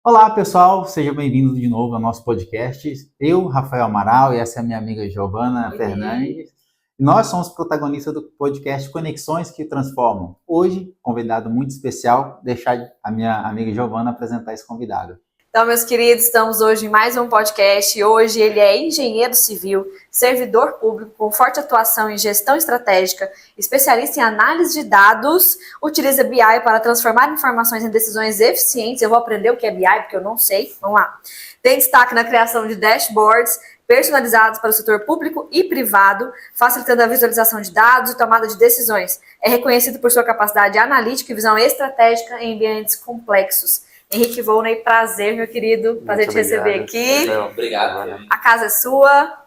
Olá, pessoal, sejam bem-vindos de novo ao nosso podcast. Eu, Rafael Amaral, e essa é a minha amiga Giovana Fernandes. E nós somos protagonistas do podcast Conexões que Transformam. Hoje, convidado muito especial, deixar a minha amiga Giovana apresentar esse convidado. Então, meus queridos, estamos hoje em mais um podcast. Hoje ele é engenheiro civil, servidor público com forte atuação em gestão estratégica, especialista em análise de dados, utiliza BI para transformar informações em decisões eficientes. Eu vou aprender o que é BI, porque eu não sei. Vamos lá. Tem destaque na criação de dashboards personalizados para o setor público e privado, facilitando a visualização de dados e tomada de decisões. É reconhecido por sua capacidade analítica e visão estratégica em ambientes complexos. Henrique Volney, prazer, meu querido. Prazer te receber aqui. Obrigado. A casa é sua.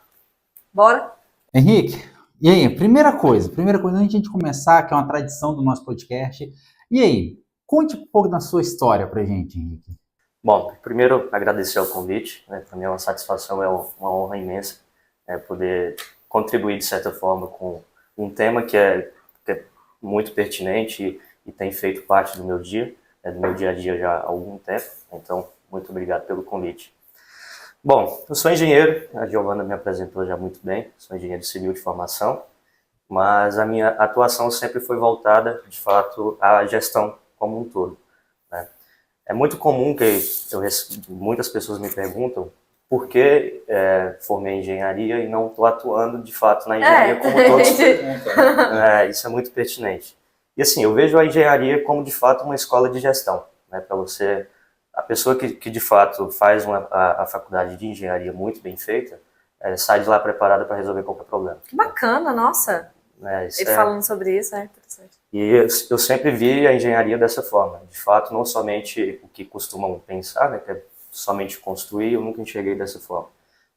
Bora? Henrique, e aí, primeira coisa, antes de a gente começar, que é uma tradição do nosso podcast, e aí, conte um pouco da sua história pra gente, Henrique. Bom, primeiro agradecer o convite, para mim é uma satisfação, é uma honra imensa poder contribuir de certa forma com um tema que é muito pertinente e tem feito parte do meu dia a dia já há algum tempo, então muito obrigado pelo convite. Bom, eu sou engenheiro, a Giovana me apresentou já muito bem, sou engenheiro civil de formação, mas a minha atuação sempre foi voltada, de fato, à gestão como um todo. É muito comum que muitas pessoas me perguntam por que formei em engenharia e não estou atuando, de fato, na engenharia como todos perguntam. Isso é muito pertinente. E assim, eu vejo a engenharia como, de fato, uma escola de gestão. Para você, a pessoa que de fato faz a faculdade de engenharia muito bem feita, sai de lá preparada para resolver qualquer problema. Que bacana, nossa. Ele falando sobre isso, é interessante. E eu sempre vi a engenharia dessa forma. De fato, não somente o que costumam pensar, que é somente construir, eu nunca enxerguei dessa forma.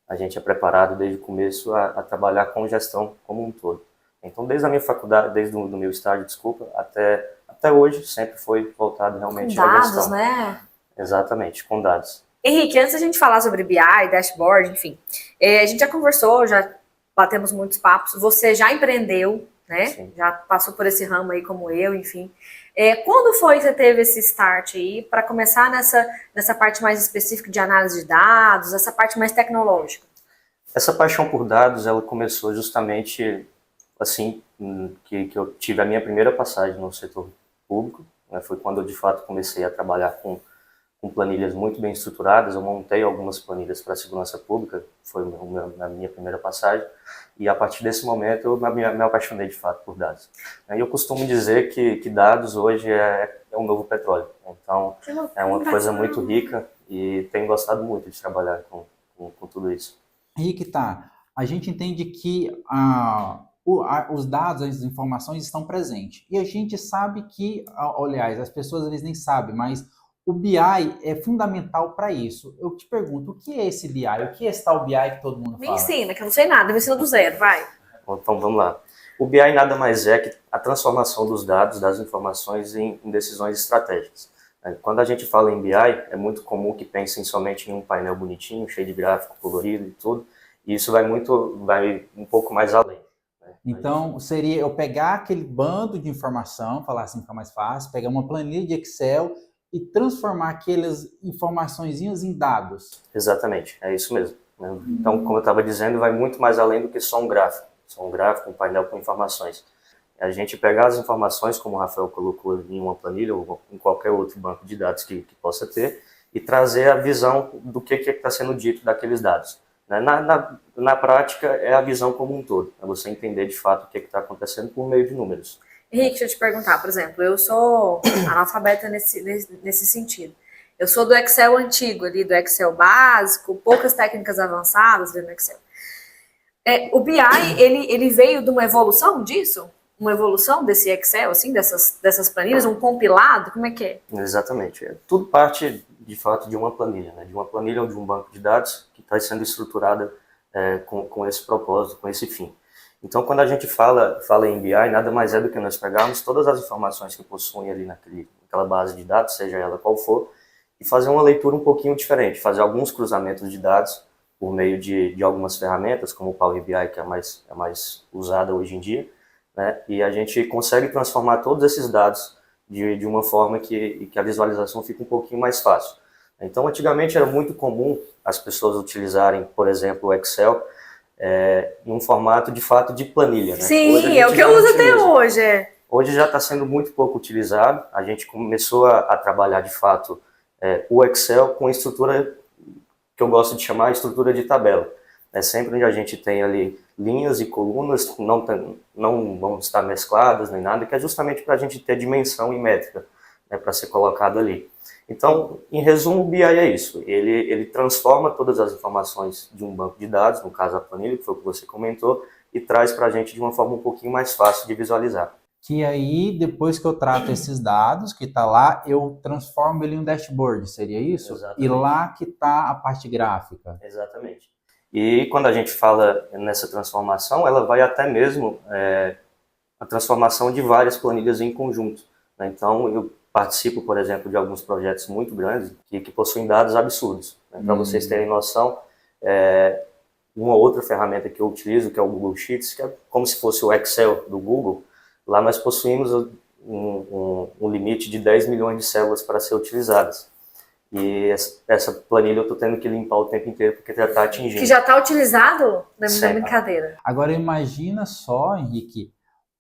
A gente é preparado desde o começo a trabalhar com gestão como um todo. Então, desde a minha faculdade, desde o meu estágio, até hoje, sempre foi voltado realmente à gestão. Com dados, né? Exatamente, com dados. Henrique, antes da gente falar sobre BI, dashboard, enfim, a gente já conversou, já batemos muitos papos, você já empreendeu, né? Sim. Já passou por esse ramo aí como eu, enfim. Quando foi que você teve esse start aí para começar nessa parte mais específica de análise de dados, essa parte mais tecnológica? Essa paixão por dados, ela começou justamente assim que eu tive a minha primeira passagem no setor público, foi quando eu de fato comecei a trabalhar com planilhas muito bem estruturadas. Eu montei algumas planilhas para a segurança pública, foi a minha primeira passagem, e a partir desse momento eu me apaixonei de fato por dados. E eu costumo dizer que dados hoje é um novo petróleo, então é uma coisa muito rica e tenho gostado muito de trabalhar com tudo isso. Aí que tá, a gente entende que os dados, as informações estão presentes. E a gente sabe que, aliás, as pessoas às vezes nem sabem, mas o BI é fundamental para isso. Eu te pergunto, o que é esse BI? O que é esse tal BI que todo mundo fala? Me ensina, que eu não sei nada, me ensina do zero, vai. Então vamos lá. O BI nada mais é que a transformação dos dados, das informações em decisões estratégicas. Quando a gente fala em BI, é muito comum que pensem somente em um painel bonitinho, cheio de gráfico colorido e tudo, e isso vai um pouco mais além. Então, seria eu pegar aquele bando de informação, falar assim fica mais fácil, pegar uma planilha de Excel e transformar aquelas informaçõezinhas em dados. Exatamente, é isso mesmo. Então, como eu estava dizendo, vai muito mais além do que só um gráfico. Um painel com informações. A gente pegar as informações, como o Rafael colocou em uma planilha ou em qualquer outro banco de dados que possa ter, e trazer a visão do que está sendo dito daqueles dados. Na prática, é a visão como um todo. É você entender de fato o que está acontecendo por meio de números. Henrique, deixa eu te perguntar, por exemplo, eu sou analfabeta nesse sentido. Eu sou do Excel antigo, ali, do Excel básico, poucas técnicas avançadas no Excel. O BI, ele veio de uma evolução disso? Uma evolução desse Excel, assim, dessas planilhas, um compilado? Como é que é? Exatamente. Tudo parte, de fato, de uma planilha, de uma planilha ou de um banco de dados que está sendo estruturada com esse propósito, com esse fim. Então, quando a gente fala em BI, nada mais é do que nós pegarmos todas as informações que possuem ali naquela base de dados, seja ela qual for, e fazer uma leitura um pouquinho diferente, fazer alguns cruzamentos de dados por meio de algumas ferramentas, como o Power BI, que é a mais usada hoje em dia, e a gente consegue transformar todos esses dados de uma forma que a visualização fica um pouquinho mais fácil. Então, antigamente era muito comum as pessoas utilizarem, por exemplo, o Excel em um formato, de fato, de planilha, né? Sim, é o que eu uso até hoje. Hoje já está sendo muito pouco utilizado. A gente começou a trabalhar, de fato, o Excel com estrutura que eu gosto de chamar de estrutura de tabela. É sempre onde a gente tem ali linhas e colunas, não vão estar mescladas nem nada, que é justamente para a gente ter dimensão e métrica, né, para ser colocado ali. Então, em resumo, o BI é isso. Ele transforma todas as informações de um banco de dados, no caso a planilha, que foi o que você comentou, e traz para a gente de uma forma um pouquinho mais fácil de visualizar. Que aí, depois que eu trato esses dados que está lá, eu transformo ele em um dashboard, seria isso? Exatamente. E lá que está a parte gráfica. Exatamente. E quando a gente fala nessa transformação, ela vai até mesmo a transformação de várias planilhas em conjunto, né? Então, eu participo, por exemplo, de alguns projetos muito grandes que possuem dados absurdos, né? Para vocês terem noção, uma outra ferramenta que eu utilizo, que é o Google Sheets, que é como se fosse o Excel do Google. Lá nós possuímos um limite de 10 milhões de células para ser utilizadas. E essa planilha eu estou tendo que limpar o tempo inteiro porque já está atingindo. Que já está utilizado? Não é brincadeira. Agora imagina só, Henrique,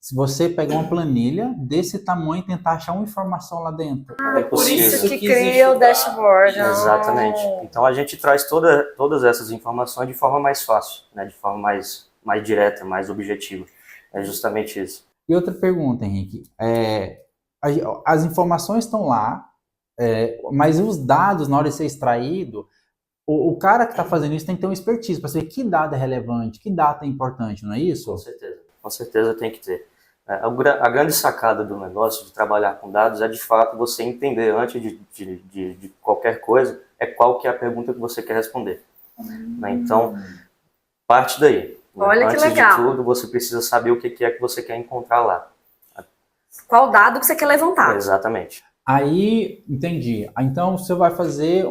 se você pegar uma planilha desse tamanho e tentar achar uma informação lá dentro. É Por possível. isso que cria o dashboard. Exatamente. Então a gente traz todas essas informações de forma mais fácil, né? De forma mais direta, mais objetiva. É justamente isso. E outra pergunta, Henrique. As informações estão lá, mas os dados, na hora de ser extraído, o cara que está fazendo isso tem que ter uma expertise para saber que dado é relevante, que dado é importante, não é isso? Com certeza tem que ter. A grande sacada do negócio, de trabalhar com dados, é de fato você entender antes de qualquer coisa, qual que é a pergunta que você quer responder. Né? Então, parte daí. Olha Antes que legal. de tudo, você precisa saber o que é que você quer encontrar lá. Qual dado que você quer levantar? Exatamente. Aí, entendi. Então, você vai fazer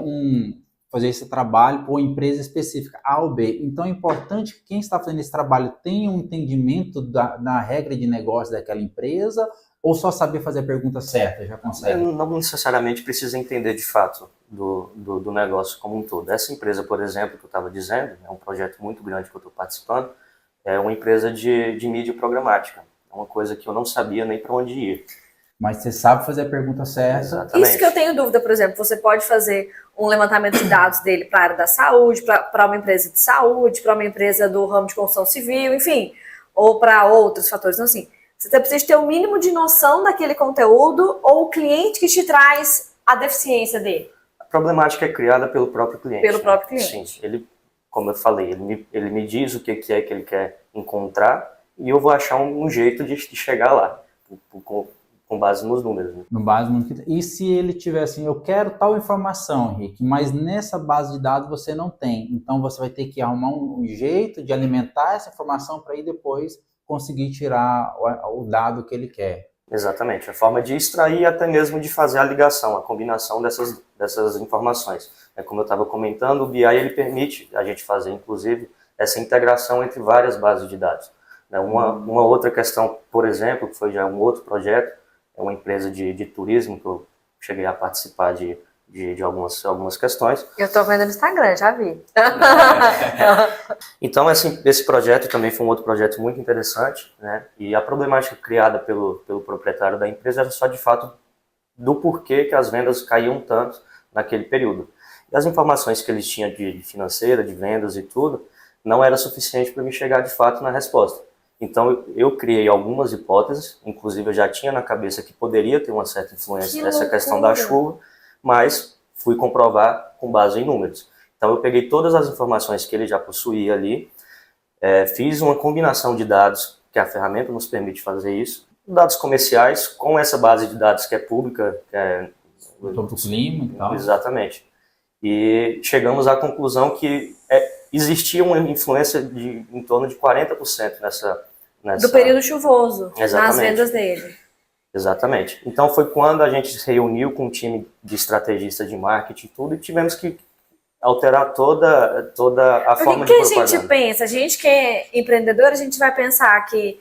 esse trabalho por uma empresa específica, A ou B. Então, é importante que quem está fazendo esse trabalho tenha um entendimento da regra de negócio daquela empresa, ou só saber fazer a pergunta certa, já consegue? Não necessariamente precisa entender de fato do negócio como um todo. Essa empresa, por exemplo, que eu estava dizendo, é um projeto muito grande que eu estou participando, é uma empresa de mídia programática. É uma coisa que eu não sabia nem para onde ir. Mas você sabe fazer a pergunta certa. Exatamente. Isso que eu tenho dúvida, por exemplo, você pode fazer um levantamento de dados dele para a área da saúde, para uma empresa de saúde, para uma empresa do ramo de construção civil, enfim, ou para outros fatores. Então, assim, você precisa ter o mínimo de noção daquele conteúdo ou o cliente que te traz a deficiência dele? A problemática é criada pelo próprio cliente. Pelo próprio cliente. Sim, ele, como eu falei, ele me diz o que é que ele quer encontrar e eu vou achar um jeito de chegar lá, com base nos números. Né? No base, e se ele tiver assim, eu quero tal informação, Henrique, mas nessa base de dados você não tem. Então você vai ter que arrumar um jeito de alimentar essa informação para aí depois conseguir tirar o dado que ele quer. Exatamente, a forma de extrair e até mesmo de fazer a ligação, a combinação dessas informações. Como eu estava comentando, o BI ele permite a gente fazer, inclusive, essa integração entre várias bases de dados. Uma outra questão, por exemplo, que foi já um outro projeto, é uma empresa de turismo que eu cheguei a participar de algumas questões. Eu estou vendo no Instagram, já vi. Então, esse projeto também foi um outro projeto muito interessante, né? E a problemática criada pelo proprietário da empresa era só de fato do porquê que as vendas caíam tanto naquele período. E as informações que eles tinham de financeira, de vendas e tudo, não era suficiente para me chegar de fato na resposta. Então, eu criei algumas hipóteses, inclusive eu já tinha na cabeça que poderia ter uma certa influência nessa questão da chuva, mas fui comprovar com base em números. Então, eu peguei todas as informações que ele já possuía ali, fiz uma combinação de dados, que a ferramenta nos permite fazer isso, dados comerciais com essa base de dados que é pública, que é do clima e tal. Exatamente. E chegamos à conclusão que existia uma influência em torno de 40% nessa... Do período chuvoso, exatamente, nas vendas dele. Exatamente. Então foi quando a gente se reuniu com um time de estrategistas de marketing e tudo, e tivemos que alterar toda a forma de propaganda. Porque a gente pensa, a gente que é empreendedor, a gente vai pensar que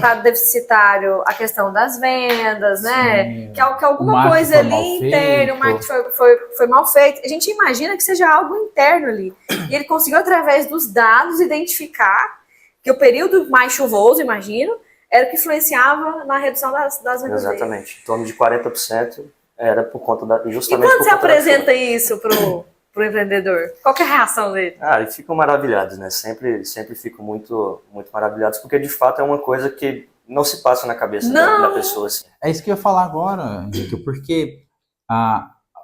tá deficitário a questão das vendas, né? Sim. Que alguma marketing coisa foi ali mal interna, o feito. marketing foi mal feito. A gente imagina que seja algo interno ali. E ele conseguiu, através dos dados, identificar que o período mais chuvoso, imagino, era o que influenciava na redução das vendas dele. Exatamente. Em torno de 40% era por conta E justamente quando por você conta da chuva. apresenta isso pro empreendedor? Qual que é a reação dele? Eles ficam maravilhados, né? Sempre ficam muito, muito maravilhados, porque de fato é uma coisa que não se passa na cabeça da pessoa assim. É isso que eu ia falar agora, Henrique, porque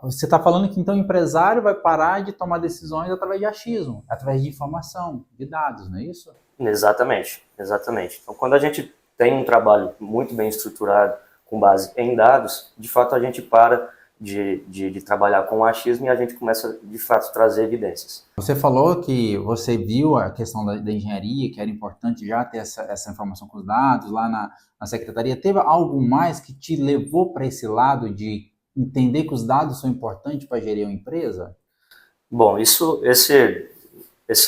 você está falando que então o empresário vai parar de tomar decisões através de achismo, através de informação, de dados, não é isso? Exatamente. Então, quando a gente tem um trabalho muito bem estruturado, com base em dados, de fato a gente para de trabalhar com o achismo e a gente começa, de fato, a trazer evidências. Você falou que você viu a questão da engenharia, que era importante já ter essa informação com os dados lá na secretaria. Teve algo mais que te levou para esse lado de entender que os dados são importantes para gerir uma empresa? Bom, esse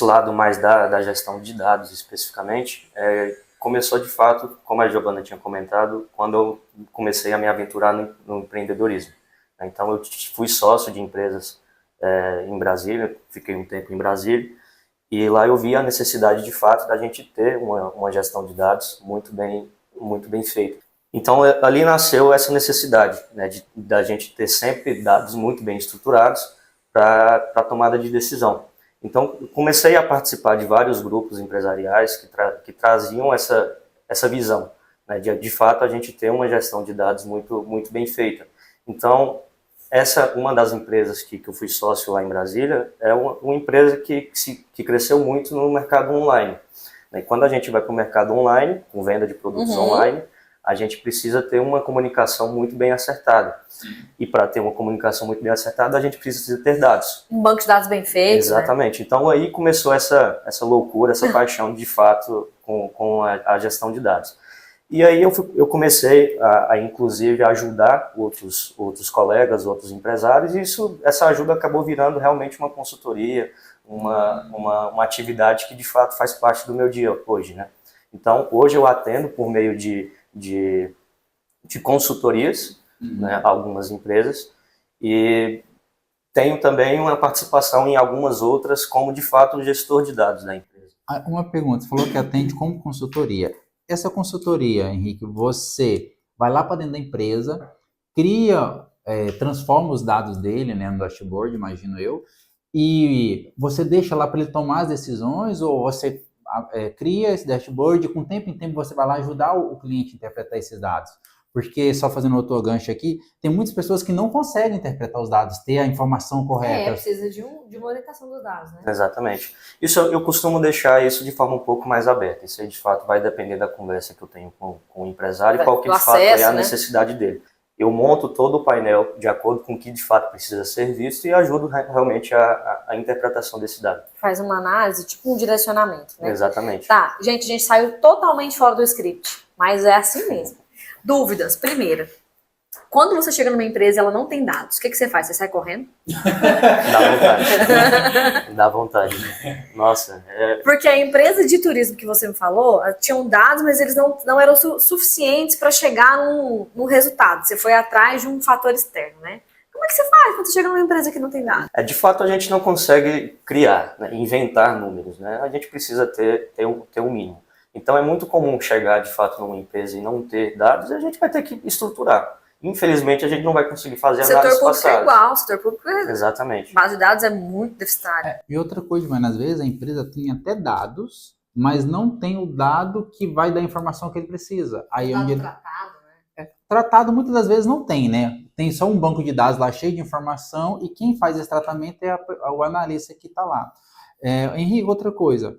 lado mais da gestão de dados especificamente, começou de fato, como a Giovana tinha comentado, quando eu comecei a me aventurar no empreendedorismo. Então eu fui sócio de empresas em Brasília, fiquei um tempo em Brasília, e lá eu vi a necessidade de fato da gente ter uma gestão de dados muito bem feita. Então ali nasceu essa necessidade, né, da gente ter sempre dados muito bem estruturados para a tomada de decisão. Então comecei a participar de vários grupos empresariais que traziam essa visão, né, de fato a gente ter uma gestão de dados muito bem feita. Então, uma das empresas que eu fui sócio lá em Brasília é uma empresa que cresceu muito no mercado online. E quando a gente vai para o mercado online, com venda de produtos online, a gente precisa ter uma comunicação muito bem acertada. E para ter uma comunicação muito bem acertada, a gente precisa ter dados. Um banco de dados bem feito. Exatamente. Né? Então aí começou essa loucura, essa paixão de fato com a gestão de dados. E aí eu comecei a inclusive, ajudar outros colegas, outros empresários, e essa ajuda acabou virando realmente uma consultoria, uma atividade que de fato faz parte do meu dia hoje, né? Então, hoje eu atendo por meio de consultorias, né, algumas empresas, e tenho também uma participação em algumas outras como, de fato, gestor de dados da empresa. Uma pergunta, você falou que atende como consultoria. Essa consultoria, Henrique, você vai lá para dentro da empresa, transforma os dados dele, né, no dashboard, imagino eu, e você deixa lá para ele tomar as decisões, ou você cria esse dashboard e com tempo em tempo você vai lá ajudar o cliente a interpretar esses dados? Porque, só fazendo outro gancho aqui, tem muitas pessoas que não conseguem interpretar os dados, ter a informação correta. Precisa de uma orientação dos dados, né? Exatamente. Isso eu costumo deixar isso de forma um pouco mais aberta. Isso aí, de fato, vai depender da conversa que eu tenho com o empresário e qual que, de fato, é a necessidade dele. Eu monto todo o painel de acordo com o que, de fato, precisa ser visto e ajudo realmente a interpretação desse dado. Faz uma análise, tipo um direcionamento, né? Exatamente. Tá, gente, a gente saiu totalmente fora do script, mas é assim mesmo. Dúvidas. Primeira, quando você chega numa empresa e ela não tem dados, o que você faz? Você sai correndo? Dá vontade. Dá vontade. Nossa. Porque a empresa de turismo que você me falou, tinham dados, mas eles não eram suficientes para chegar num resultado. Você foi atrás de um fator externo, né? Como é que você faz quando você chega numa empresa que não tem dados? De fato, a gente não consegue criar, né, inventar números, né? A gente precisa ter um mínimo. Então, é muito comum chegar, de fato, numa empresa e não ter dados, e a gente vai ter que estruturar. Infelizmente, a gente não vai conseguir fazer análises passadas. Setor público é igual, setor público é... Exatamente. Base de dados é muito deficitária. E outra coisa, mas às vezes a empresa tem até dados, mas não tem o dado que vai dar a informação que ele precisa. Aí dado tratado, né? Tratado muitas das vezes não tem, né? Tem só um banco de dados lá cheio de informação e quem faz esse tratamento é o analista que está lá. Henrique, outra coisa.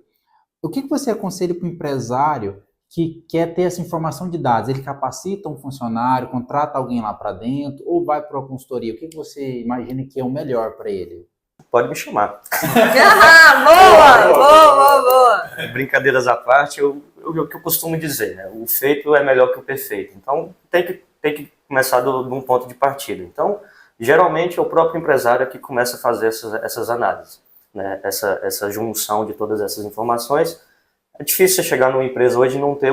O que você aconselha para o empresário que quer ter essa informação de dados? Ele capacita um funcionário, contrata alguém lá para dentro ou vai para uma consultoria? O que você imagina que é o melhor para ele? Pode me chamar. Boa! Brincadeiras à parte, o que eu costumo dizer, né? O feito é melhor que o perfeito. Então, tem que começar de um ponto de partida. Então, geralmente, é o próprio empresário que começa a fazer essas análises. Né, essa junção de todas essas informações. É difícil você chegar numa empresa hoje e não ter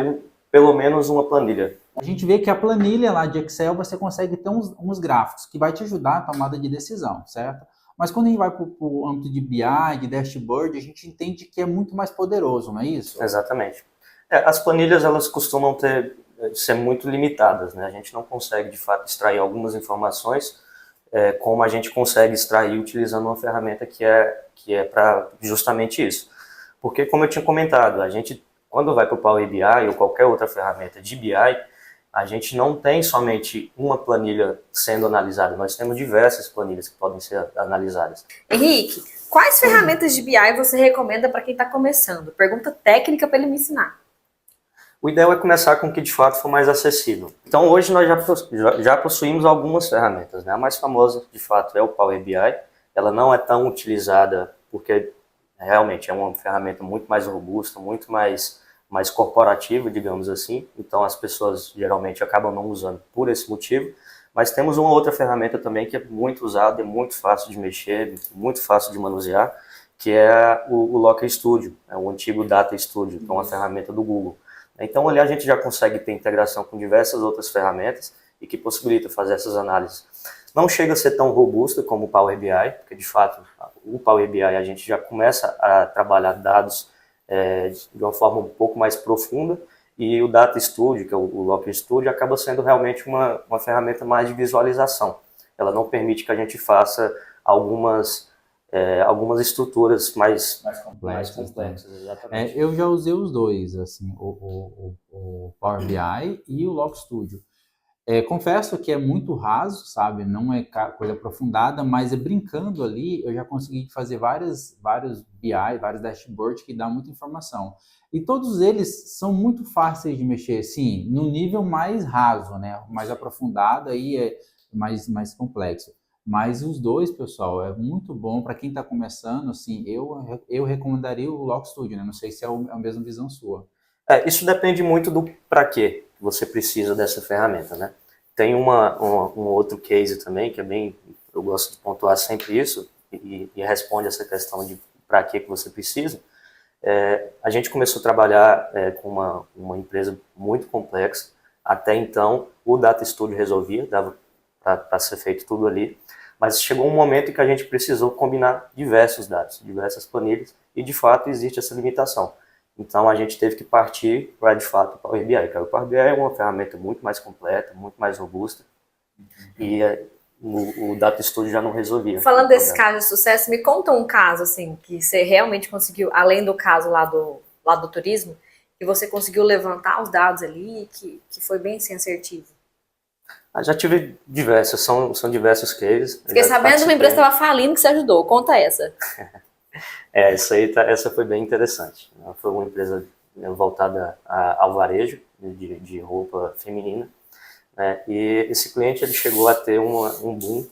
pelo menos uma planilha. A gente vê que a planilha lá de Excel, você consegue ter uns gráficos que vai te ajudar a tomada de decisão, certo? Mas quando a gente vai para o âmbito de BI, de dashboard, a gente entende que é muito mais poderoso, não é isso? Exatamente. As planilhas, elas costumam ser muito limitadas, né? A gente não consegue, de fato, extrair algumas informações como a gente consegue extrair utilizando uma ferramenta que é para justamente isso. Porque, como eu tinha comentado, a gente, quando vai para o Power BI ou qualquer outra ferramenta de BI, a gente não tem somente uma planilha sendo analisada, nós temos diversas planilhas que podem ser analisadas. Henrique, quais ferramentas de BI você recomenda para quem está começando? Pergunta técnica para ele me ensinar. O ideal é começar com o que de fato for mais acessível. Então hoje nós já possuímos algumas ferramentas, né? A mais famosa de fato é o Power BI. Ela não é tão utilizada porque realmente é uma ferramenta muito mais robusta, muito mais corporativa, digamos assim. Então as pessoas geralmente acabam não usando por esse motivo. Mas temos uma outra ferramenta também que é muito usada, é muito fácil de mexer, muito fácil de manusear, que é o Looker Studio, o antigo Data Studio, que é uma ferramenta do Google. Então, ali a gente já consegue ter integração com diversas outras ferramentas e que possibilita fazer essas análises. Não chega a ser tão robusta como o Power BI, porque, de fato, o Power BI a gente já começa a trabalhar dados de uma forma um pouco mais profunda e o Data Studio, que é o Looker Studio, acaba sendo realmente uma ferramenta mais de visualização. Ela não permite que a gente faça algumas estruturas mais complexas, exatamente. Eu já usei os dois, assim, o Power BI e o Looker Studio. Confesso que é muito raso, sabe? Não é coisa aprofundada, mas brincando ali, eu já consegui fazer vários BI, vários dashboards que dão muita informação. E todos eles são muito fáceis de mexer, sim, no nível mais raso, né? Mais aprofundado aí é mais complexo. Mas os dois, pessoal, é muito bom para quem está começando. Assim, eu recomendaria o Looker Studio, né? Não sei se é a mesma visão sua. Isso depende muito do para que você precisa dessa ferramenta, né? Tem um outro case também que é bem, eu gosto de pontuar sempre isso e responde essa questão de para que você precisa. A gente começou a trabalhar com uma empresa muito complexa. Até então, o Data Studio resolvia, dava para ser feito tudo ali, mas chegou um momento em que a gente precisou combinar diversos dados, diversas planilhas, e de fato existe essa limitação. Então a gente teve que partir para de fato o Power BI. O Power BI é uma ferramenta muito mais completa, muito mais robusta, e o Data Studio já não resolvia. Falando desse caso de sucesso, me conta um caso assim que você realmente conseguiu, além do caso lá do turismo, que você conseguiu levantar os dados ali, que foi bem assim, assertivo. Já tive diversas, são diversos cases. Fiquei sabendo que uma empresa estava falindo que você ajudou. Conta essa. Essa foi bem interessante. Foi uma empresa voltada ao varejo de roupa feminina. Né? E esse cliente ele chegou a ter um boom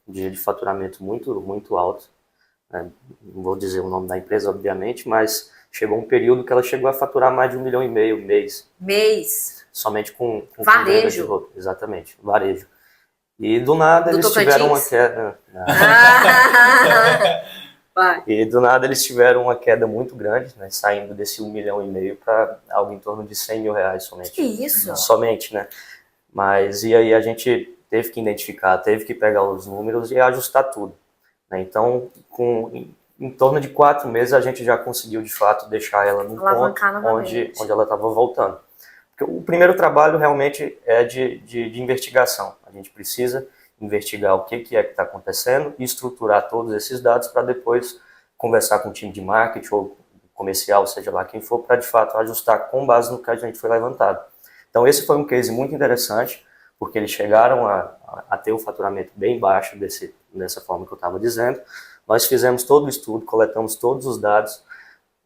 de faturamento muito, muito alto. Né? Não vou dizer o nome da empresa, obviamente, mas chegou um período que ela chegou a faturar mais de 1,5 milhão mês. Somente com varejo. De roupa. Exatamente, varejo. E do nada eles tiveram uma queda. E do nada eles tiveram uma queda muito grande, né, saindo desse 1,5 milhão para algo em torno de 100 mil reais somente. Que isso? Somente, né? Mas e aí a gente teve que identificar, teve que pegar os números e ajustar tudo. Né? Então, em torno de 4 meses a gente já conseguiu de fato deixar ela no ponto onde ela estava voltando. Porque o primeiro trabalho realmente é de investigação. A gente precisa investigar o que é que está acontecendo e estruturar todos esses dados para depois conversar com o time de marketing ou comercial, seja lá quem for, para de fato ajustar com base no que a gente foi levantado. Então esse foi um case muito interessante, porque eles chegaram a ter um faturamento bem baixo dessa forma que eu estava dizendo. Nós fizemos todo o estudo, coletamos todos os dados.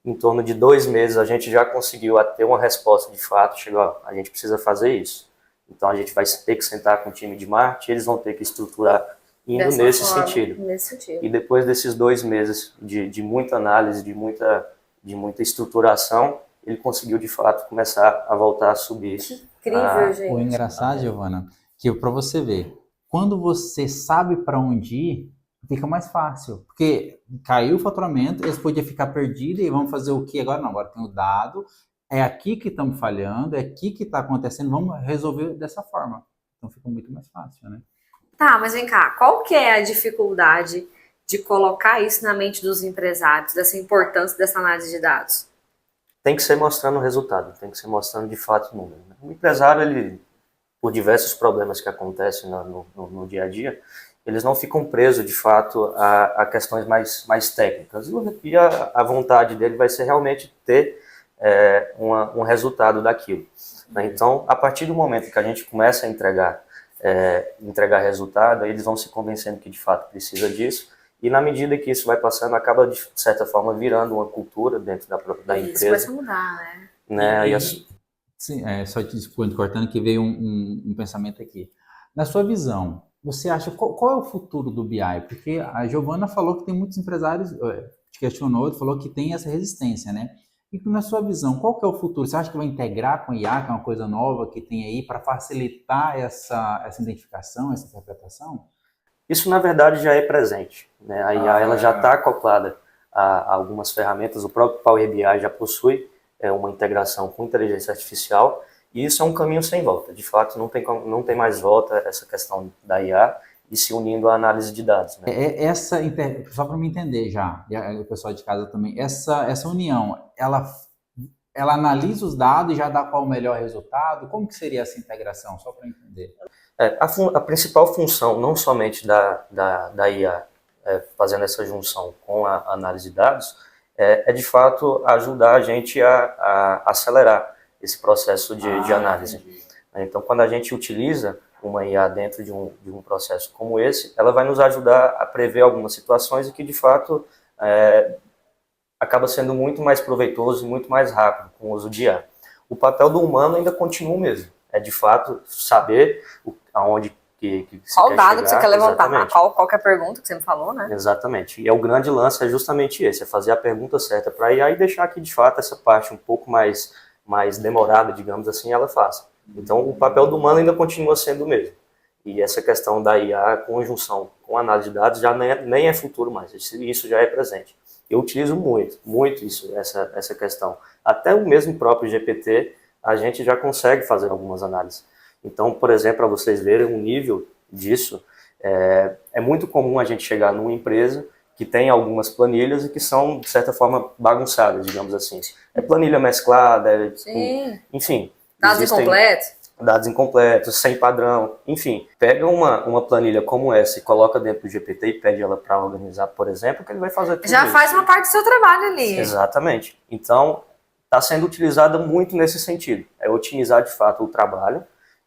Em torno de 2 meses a gente já conseguiu ter uma resposta de fato, chegou, a gente precisa fazer isso. Então a gente vai ter que sentar com o time de marketing, eles vão ter que estruturar indo nesse sentido. E depois desses 2 meses de muita análise, de muita estruturação, ele conseguiu de fato começar a voltar a subir. Que incrível, gente. O engraçado, Giovana, que para você ver, quando você sabe para onde ir, fica mais fácil, porque caiu o faturamento, eles podiam ficar perdidos e vamos fazer o que agora? Não, agora tem o dado, é aqui que estamos falhando, é aqui que está acontecendo, vamos resolver dessa forma. Então fica muito mais fácil, né? Tá, mas vem cá, qual que é a dificuldade de colocar isso na mente dos empresários, dessa importância dessa análise de dados? Tem que ser mostrando o resultado, tem que ser mostrando de fato o número, né? O empresário, ele, por diversos problemas que acontecem no dia a dia, eles não ficam presos de fato a questões mais técnicas. E a vontade dele vai ser realmente ter um resultado daquilo. Né? Então, a partir do momento que a gente começa a entregar resultado, eles vão se convencendo que de fato precisa disso. E na medida que isso vai passando, acaba de certa forma virando uma cultura dentro da empresa. Isso vai mudar, né? Sim, só te cortando que veio um pensamento aqui. Na sua visão, você acha qual é o futuro do BI? Porque a Giovana falou que tem muitos empresários, te questionou, falou que tem essa resistência, né? E na sua visão, qual que é o futuro? Você acha que vai integrar com a IA, que é uma coisa nova que tem aí, para facilitar essa identificação, essa interpretação? Isso, na verdade, já é presente. Né? A IA ela já está acoplada a algumas ferramentas. O próprio Power BI já possui uma integração com inteligência artificial, e isso é um caminho sem volta. De fato, não tem mais volta essa questão da IA e se unindo à análise de dados. Né? Só para me entender já, e o pessoal de casa também, essa união, ela analisa os dados e já dá qual o melhor resultado? Como que seria essa integração? Só para entender. A principal função, não somente da IA, fazendo essa junção com a análise de dados, é de fato ajudar a gente a acelerar esse processo de análise. Entendi. Então, quando a gente utiliza uma IA dentro de um processo como esse, ela vai nos ajudar a prever algumas situações e que, de fato, acaba sendo muito mais proveitoso e muito mais rápido com o uso de IA. O papel do humano ainda continua o mesmo. É, de fato, saber aonde que qual quer dado chegar, que você quer levantar, qual que é a pergunta que você me falou, né? Exatamente. E o grande lance é justamente esse, é fazer a pergunta certa para a IA e deixar que, de fato, essa parte um pouco mais demorada, digamos assim, ela faça. Então, o papel do humano ainda continua sendo o mesmo. E essa questão da IA, conjunção com a análise de dados, já nem é futuro mais, isso já é presente. Eu utilizo muito essa questão. Até o mesmo próprio GPT, a gente já consegue fazer algumas análises. Então, por exemplo, para vocês verem o nível disso, é muito comum a gente chegar numa empresa que tem algumas planilhas e que são, de certa forma, bagunçadas, digamos assim. É planilha mesclada, enfim. Dados incompletos, sem padrão, enfim. Pega uma planilha como essa e coloca dentro do GPT e pede ela para organizar, por exemplo, que ele vai fazer tudo já isso. Faz uma parte do seu trabalho ali. Exatamente. Então, está sendo utilizada muito nesse sentido. É otimizar, de fato, o trabalho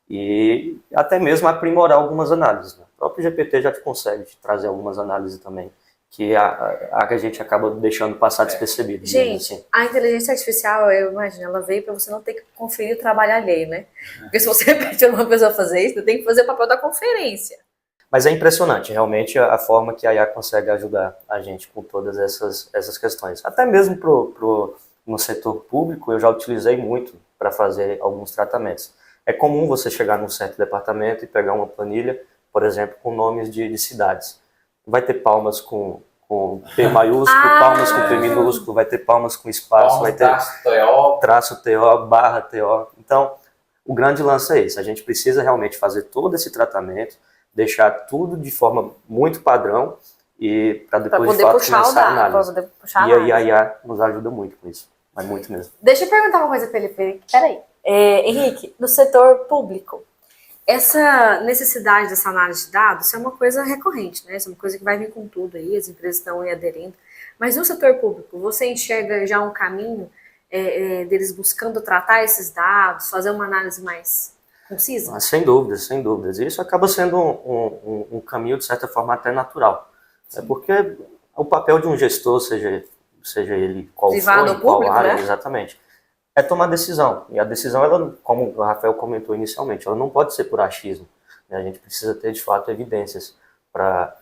e até mesmo aprimorar algumas análises. Né? O próprio GPT já consegue trazer algumas análises também, que a gente acaba deixando passar despercebido. Gente, assim. A inteligência artificial, eu imagino, ela veio para você não ter que conferir o trabalho alheio, né? Porque se você pedir uma pessoa fazer isso, você tem que fazer o papel da conferência. Mas é impressionante, realmente, a forma que a IA consegue ajudar a gente com todas essas questões. Até mesmo no setor público, eu já utilizei muito para fazer alguns tratamentos. É comum você chegar num certo departamento e pegar uma planilha, por exemplo, com nomes de cidades. Vai ter palmas com P maiúsculo, palmas com P minúsculo, vai ter palmas com espaço, vai ter traço TO, barra TO. Então, o grande lance é esse. A gente precisa realmente fazer todo esse tratamento, deixar tudo de forma muito padrão e para depois de fato começar a análise. E aí a IA nos ajuda muito com isso, mas muito mesmo. Deixa eu perguntar uma coisa para ele. Peraí. Henrique, no setor público, essa necessidade dessa análise de dados é uma coisa recorrente, né? Isso é uma coisa que vai vir com tudo aí, as empresas estão aí aderindo. Mas no setor público, você enxerga já um caminho deles buscando tratar esses dados, fazer uma análise mais concisa? Sem dúvidas, sem dúvidas. Isso acaba sendo um caminho, de certa forma, até natural. É porque o papel de um gestor, seja ele qual for, em qual área, né? Exatamente, é tomar decisão. E a decisão, ela, como o Rafael comentou inicialmente, ela não pode ser por achismo. Né? A gente precisa ter, de fato, evidências para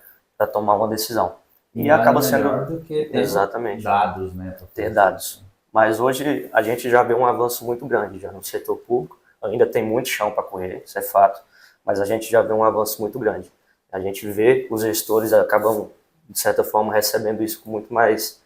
tomar uma decisão. E acaba sendo do que ter exatamente dados, né? Ter dados. Mas hoje a gente já vê um avanço muito grande já no setor público. Ainda tem muito chão para correr, isso é fato. Mas a gente já vê um avanço muito grande. A gente vê os gestores acabam, de certa forma, recebendo isso com muito mais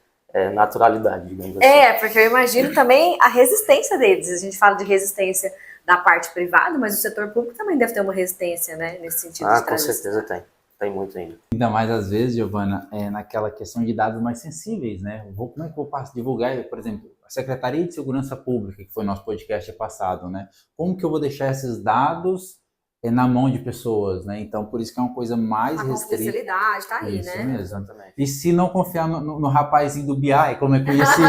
naturalidade, digamos assim. Porque eu imagino também a resistência deles. A gente fala de resistência da parte privada, mas o setor público também deve ter uma resistência, né, nesse sentido de Com transição. certeza tem. Tem muito ainda. Ainda mais, às vezes, Giovana, naquela questão de dados mais sensíveis, né? Como é que eu posso divulgar, por exemplo, a Secretaria de Segurança Pública, que foi nosso podcast passado, né? Como que eu vou deixar esses dados na mão de pessoas, né? Então, por isso que é uma coisa mais A restrita. confidencialidade tá aí, Isso né? mesmo. Exatamente. E se não confiar no rapazinho do BI, como é conhecido,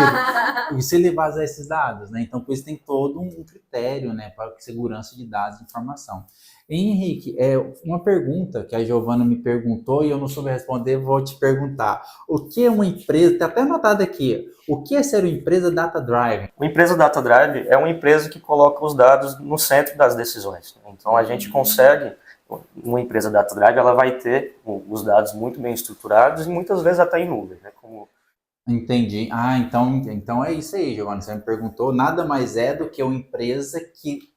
e se ele vazar esses dados, né? Então, por isso tem todo um critério, né, para segurança de dados e informação. Henrique, uma pergunta que a Giovana me perguntou e eu não soube responder, vou te perguntar. O que é uma empresa, está até anotado aqui, o que é ser uma empresa data-driven? Uma empresa data-driven é uma empresa que coloca os dados no centro das decisões. Então, a gente consegue, uma empresa data-driven, ela vai ter os dados muito bem estruturados e muitas vezes até em nuvem, né? Entendi. Então é isso aí, Giovana, você me perguntou, nada mais é do que uma empresa que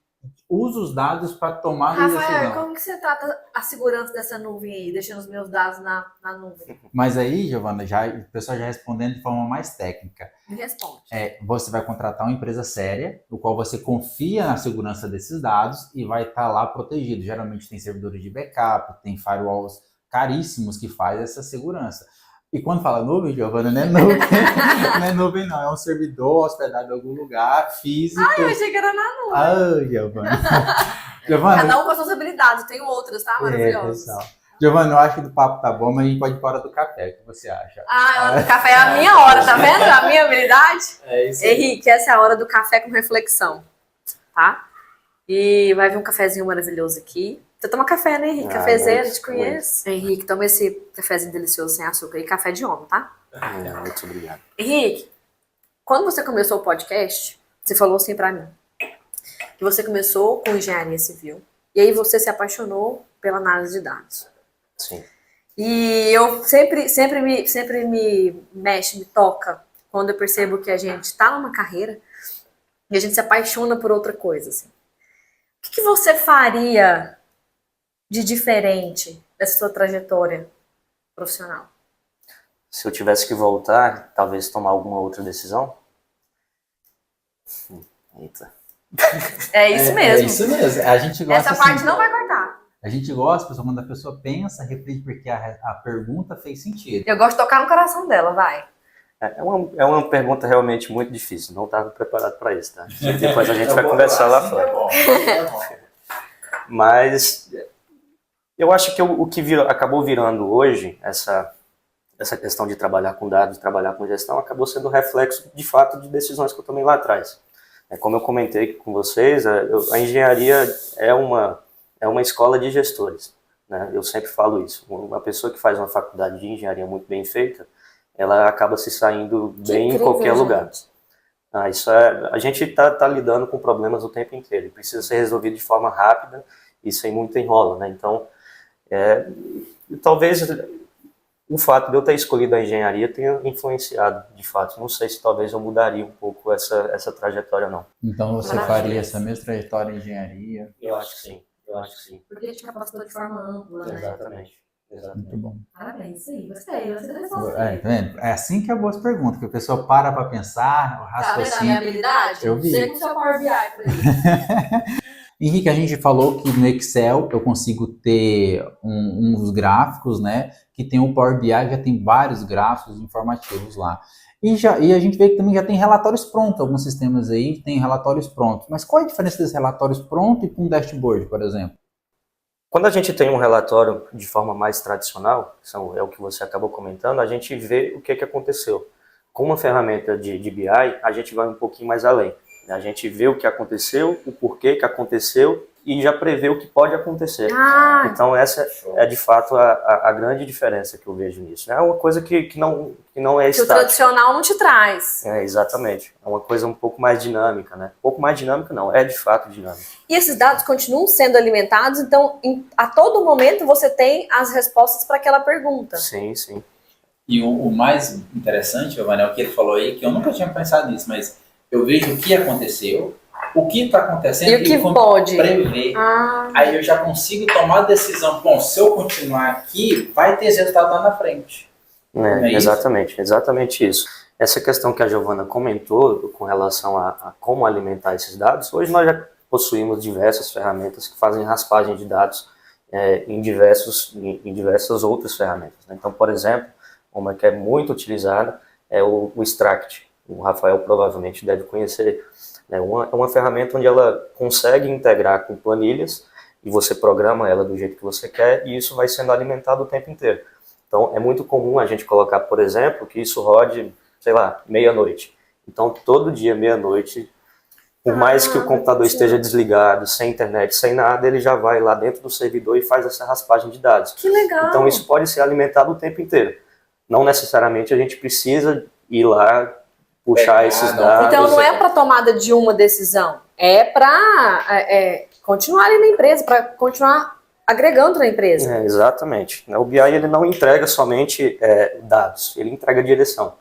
usa os dados para tomar a decisão. Rafael, como que você trata a segurança dessa nuvem aí, deixando os meus dados na nuvem? Mas aí, Giovana, o pessoal já respondendo de forma mais técnica. Me responde. Você vai contratar uma empresa séria, no qual você confia na segurança desses dados e vai estar lá protegido. Geralmente tem servidores de backup, tem firewalls caríssimos que fazem essa segurança. E quando fala nuvem, Giovana, não é nuvem, não é nuvem não, é um servidor hospedado em algum lugar, físico. Eu achei que era na nuvem. Giovana. Giovana, Cada um com as suas habilidades, tem outras, tá? Maravilhosas. pessoal. Giovana, eu acho que o papo tá bom, mas a gente pode ir para a hora do café, o que você acha? A hora do café é a minha hora, tá vendo? A minha habilidade. É isso aí. Henrique, essa é a hora do café com reflexão, tá? E vai vir um cafezinho maravilhoso aqui. Você toma café, né, Henrique? Cafezeiro, te conheço. Henrique, toma esse cafezinho delicioso sem açúcar e café de homem, tá? Muito obrigado. Henrique, quando você começou o podcast, você falou assim pra mim, que você começou com engenharia civil, e aí você se apaixonou pela análise de dados. Sim. E eu sempre me mexe, me toca, quando eu percebo que a gente tá numa carreira e a gente se apaixona por outra coisa, assim. O que você faria de diferente dessa sua trajetória profissional? Se eu tivesse que voltar, talvez tomar alguma outra decisão? Eita. É isso mesmo. É isso mesmo. A gente gosta, Essa parte assim, não vai cortar. A gente gosta, pessoal, quando a pessoa pensa, reflete, porque a pergunta fez sentido. Eu gosto de tocar no coração dela, vai. É uma pergunta realmente muito difícil. Não estava preparado para isso, tá? Depois a gente vai conversar lá fora. Mas eu acho que o que acabou virando hoje, essa questão de trabalhar com dados, trabalhar com gestão, acabou sendo reflexo, de fato, de decisões que eu tomei lá atrás. Como eu comentei com vocês, a engenharia é uma escola de gestores, né? Eu sempre falo isso. Uma pessoa que faz uma faculdade de engenharia muito bem feita, ela acaba se saindo bem em qualquer lugar. A gente está lidando com problemas o tempo inteiro e precisa ser resolvido de forma rápida e sem muita enrola, né? Então, talvez o fato de eu ter escolhido a engenharia tenha influenciado, de fato. Não sei se talvez eu mudaria um pouco essa trajetória, não. Então você faria essa mesma trajetória em engenharia? Eu acho que sim. Porque te capacitou de forma ampla, né? Exatamente. Muito bom. Parabéns, sim, gostei. Você respondeu. Tá vendo? É assim que é boas perguntas, que a pessoa para pensar, o Tá vendo a minha raciocínio. habilidade? Eu vi. Você com seu Power BI, por exemplo. Henrique, a gente falou que no Excel eu consigo ter uns gráficos, né? Que tem o Power BI, já tem vários gráficos informativos lá. E a gente vê que também já tem relatórios prontos, alguns sistemas aí tem relatórios prontos. Mas qual é a diferença desses relatórios prontos e para um dashboard, por exemplo? Quando a gente tem um relatório de forma mais tradicional, é o que você acabou comentando, a gente vê o que aconteceu. Com uma ferramenta de BI, a gente vai um pouquinho mais além. A gente vê o que aconteceu, o porquê que aconteceu e já prevê o que pode acontecer. Então essa é de fato a grande diferença que eu vejo nisso. É uma coisa que não é Que o estática. tradicional não te traz. Exatamente. É uma coisa um pouco mais dinâmica, né? Um pouco mais dinâmica não, é de fato dinâmica. E esses dados continuam sendo alimentados, então a todo momento você tem as respostas para aquela pergunta. Sim, sim. E o mais interessante, Giovanni, é o que ele falou aí, que eu nunca tinha pensado nisso, mas eu vejo o que aconteceu, o que está acontecendo E o que como pode prever. Aí eu já consigo tomar a decisão, bom, se eu continuar aqui, vai ter esse resultado lá na frente. Exatamente isso. Essa questão que a Giovana comentou com relação a como alimentar esses dados, hoje nós já possuímos diversas ferramentas que fazem raspagem de dados em diversas outras ferramentas, né? Então, por exemplo, uma que é muito utilizada é o Extract. O Rafael provavelmente deve conhecer. É uma ferramenta onde ela consegue integrar com planilhas e você programa ela do jeito que você quer e isso vai sendo alimentado o tempo inteiro. Então, é muito comum a gente colocar, por exemplo, que isso rode, sei lá, meia-noite. Então, todo dia, meia-noite, por mais que o computador esteja desligado, sem internet, sem nada, ele já vai lá dentro do servidor e faz essa raspagem de dados. Que legal! Então, isso pode ser alimentado o tempo inteiro. Não necessariamente a gente precisa ir lá puxar esses dados. Então, não é para tomada de uma decisão, é para continuar ali na empresa, para continuar agregando na empresa. Exatamente. O BI ele não entrega somente dados, ele entrega direção.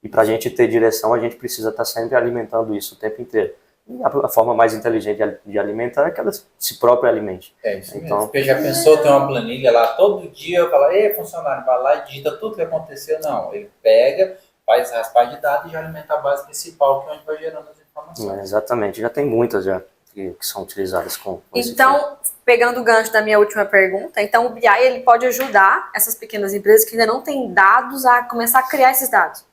E para a gente ter direção, a gente precisa estar sempre alimentando isso o tempo inteiro. E a forma mais inteligente de alimentar é que ela se própria alimente. É isso mesmo. Porque já pensou ter uma planilha lá todo dia, fala, ei, funcionário, vai lá e digita tudo que aconteceu. Não, ele pega, faz raspagem de dados e já alimenta a base principal, que é onde vai gerando as informações. Exatamente, já tem muitas já que são utilizadas com esse Então, pegando o gancho da minha última pergunta, então o BI ele pode ajudar essas pequenas empresas que ainda não têm dados a começar a criar esses dados.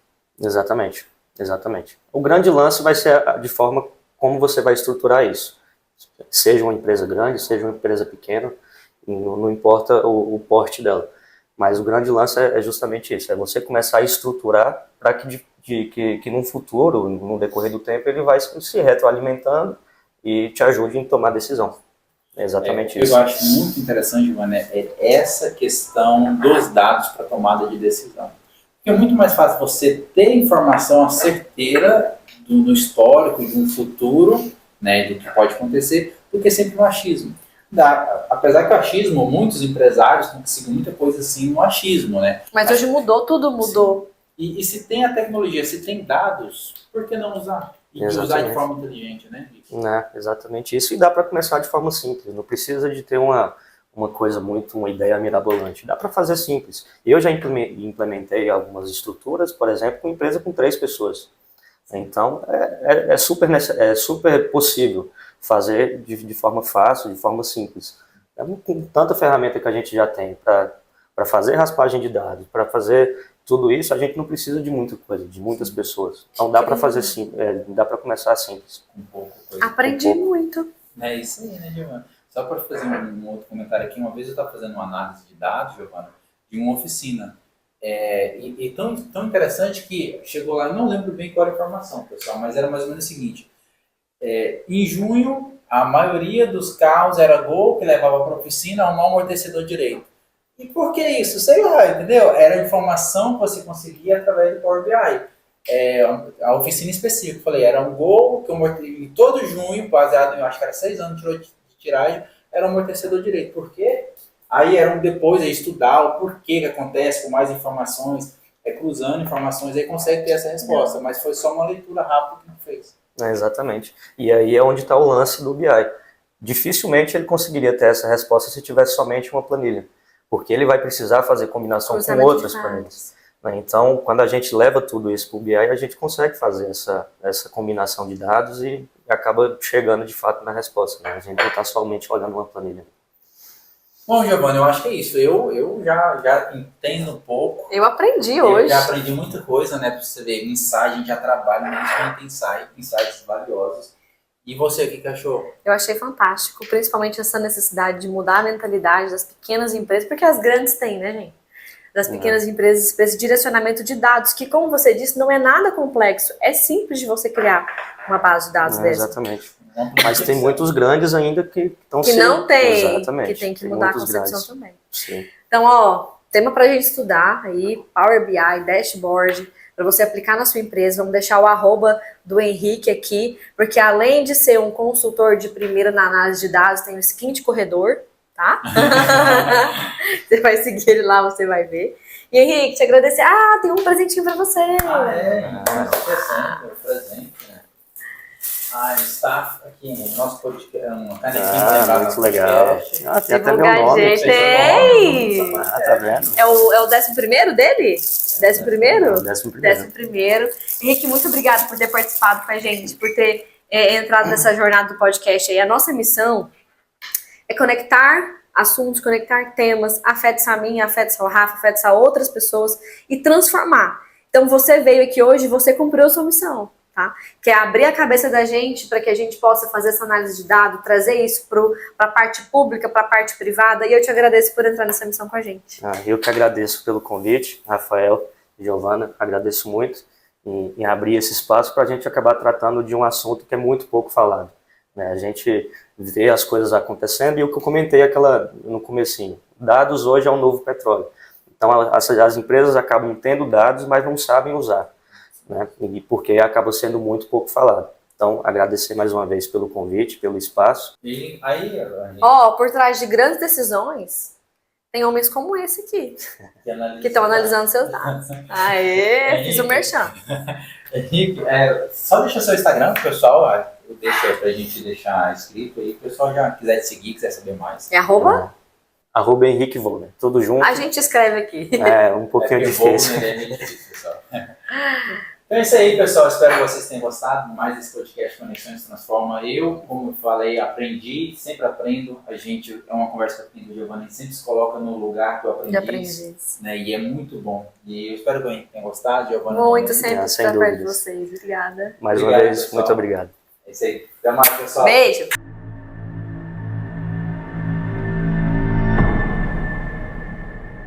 Exatamente, exatamente. O grande lance vai ser de forma como você vai estruturar isso. Seja uma empresa grande, seja uma empresa pequena, não importa o porte dela. Mas o grande lance é justamente isso, é você começar a estruturar para que no futuro, no decorrer do tempo, ele vai se retroalimentando e te ajude em tomar decisão. É exatamente isso. Eu acho muito interessante, Giovana, essa questão dos dados para tomada de decisão. Porque é muito mais fácil você ter informação certeira do histórico, de um futuro, né, do que pode acontecer, do que sempre no achismo. Apesar que o achismo, muitos empresários conseguem muita coisa assim no achismo, né? Mas hoje mudou, tudo mudou. E se tem a tecnologia, se tem dados, por que não usar? E usar de forma inteligente, né? Exatamente isso. E dá para começar de forma simples. Não precisa de ter uma ideia mirabolante. Dá para fazer simples. Eu já implementei algumas estruturas, por exemplo, com empresa com 3 pessoas. Então, é super possível fazer de forma fácil, de forma simples. Com tanta ferramenta que a gente já tem para fazer raspagem de dados, para fazer tudo isso, a gente não precisa de muita coisa, de muitas pessoas. Então, dá para fazer simples, dá para começar simples. Aprendi muito. É isso aí, né, Giovana? Só para fazer um outro comentário aqui, uma vez eu estava fazendo uma análise de dados, Giovana, de uma oficina. E tão interessante que chegou lá, eu não lembro bem qual era a informação, pessoal, mas era mais ou menos o seguinte. Em junho, a maioria dos carros era Gol, que levava para a oficina, um amortecedor direito. E por que isso? Sei lá, entendeu? Era informação que você conseguia através do Power BI. A oficina específica, falei, era um Gol, que em todo junho, baseado em, acho que era 6 anos de tiragem, era um amortecedor direito. Por quê? Aí depois estudar o porquê que acontece com mais informações, cruzando informações, aí consegue ter essa resposta. Mas foi só uma leitura rápida que não fez. Exatamente. E aí é onde está o lance do BI. Dificilmente ele conseguiria ter essa resposta se tivesse somente uma planilha, porque ele vai precisar fazer combinação com outras planilhas. Então, quando a gente leva tudo isso para o BI, a gente consegue fazer essa combinação de dados e acaba chegando de fato na resposta, né? A gente não está somente olhando uma planilha. Bom, Giovana, eu acho que é isso. Eu já entendo um pouco. Eu aprendi hoje. Eu já aprendi muita coisa, né? Pra você ver, insight, a gente já trabalha, mas a gente tem insights valiosos. E você, o que achou? Eu achei fantástico, principalmente essa necessidade de mudar a mentalidade das pequenas empresas, porque as grandes têm, né, gente? Das pequenas empresas, para esse direcionamento de dados, que, como você disse, não é nada complexo. É simples de você criar uma base de dados dessa. Exatamente. Mas tem muitos grandes ainda que estão que não tem, exatamente, que tem que mudar a concepção grandes também. Sim. Então, tema pra gente estudar aí, Power BI, Dashboard, para você aplicar na sua empresa. Vamos deixar o @ do Henrique aqui, porque além de ser um consultor de primeira na análise de dados, tem um skin de corredor, tá? Você vai seguir ele lá, você vai ver. E Henrique, te agradecer. Tem um presentinho pra você. É presente, né? Está aqui no nosso podcast, uma canequinha pra Muito legal. podcast. Tem até meu Divulgar, nome. gente. Tem! Tá vendo? É o 11º dele? 11º? 11º. 11º. Henrique, muito obrigada por ter participado com a gente, por ter entrado nessa jornada do podcast aí. A nossa missão é conectar assuntos, conectar temas, afetos a mim, afetos ao Rafa, afetos a outras pessoas e transformar. Então você veio aqui hoje e você cumpriu a sua missão, tá? Que é abrir a cabeça da gente para que a gente possa fazer essa análise de dados, trazer isso para a parte pública, para a parte privada, e eu te agradeço por entrar nessa missão com a gente. Eu que agradeço pelo convite, Rafael e Giovana, agradeço muito em abrir esse espaço para a gente acabar tratando de um assunto que é muito pouco falado, né? A gente vê as coisas acontecendo e o que eu comentei no comecinho, dados hoje é o novo petróleo. Então as empresas acabam tendo dados, mas não sabem usar, né? E porque acaba sendo muito pouco falado. Então, agradecer mais uma vez pelo convite, pelo espaço. E aí, Por trás de grandes decisões, tem homens como esse aqui, que estão analisando seus dados. Aê, fiz o merchan. Henrique, só deixa seu Instagram pro pessoal, eu deixo aí pra gente deixar escrito aí, o pessoal já quiser te seguir, quiser saber mais. É arroba? Arroba Henrique Volner, tudo junto. A gente escreve aqui. Um pouquinho difícil. Pessoal. Então é isso aí, pessoal. Espero que vocês tenham gostado mais desse podcast Conexões Transforma. Eu, como eu falei, aprendi, sempre aprendo. A gente, é uma conversa que o Giovanni sempre se coloca no lugar que eu aprendi. Né? E é muito bom. E eu espero que tenham gostado, Giovanni. Muito, sempre sem estar perto de dúvidas. vocês. Obrigada. Mais Obrigado, uma vez, pessoal. muito obrigado. É isso aí. Até mais, pessoal. Beijo.